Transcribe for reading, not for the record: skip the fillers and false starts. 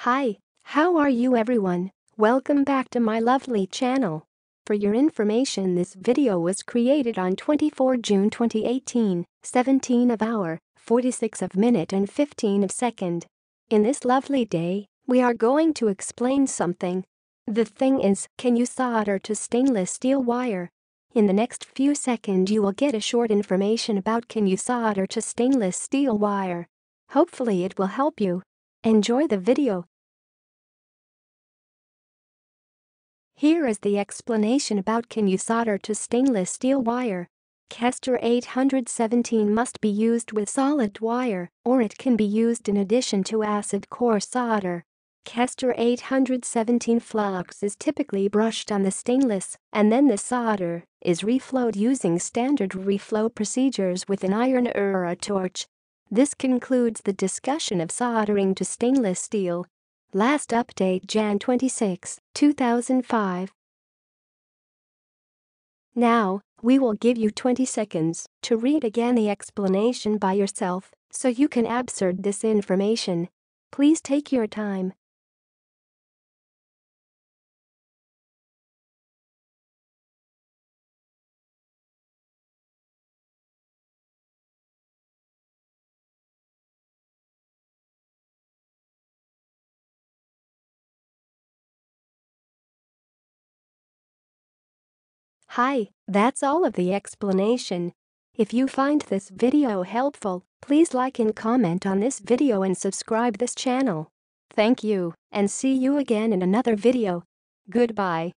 Hi, how are you everyone? Welcome back to my lovely channel. For your information, this video was created on 24 June 2018, 17 of hour, 46 of minute and 15 of second. In this lovely day, we are going to explain something. The thing is, can you solder to stainless steel wire? In the next few seconds you will get a short information about can you solder to stainless steel wire. Hopefully it will help you. Enjoy the video. Here is the explanation about can you solder to stainless steel wire. Kester 817 must be used with solid wire, or it can be used in addition to acid core solder. Kester 817 flux is typically brushed on the stainless, and then the solder is reflowed using standard reflow procedures with an iron or a torch. This concludes the discussion of soldering to stainless steel. Last update Jan 26, 2005. Now, we will give you 20 seconds to read again the explanation by yourself so you can absorb this information. Please take your time. Hi, that's all of the explanation. If you find this video helpful, please like and comment on this video and subscribe this channel. Thank you, and see you again in another video. Goodbye.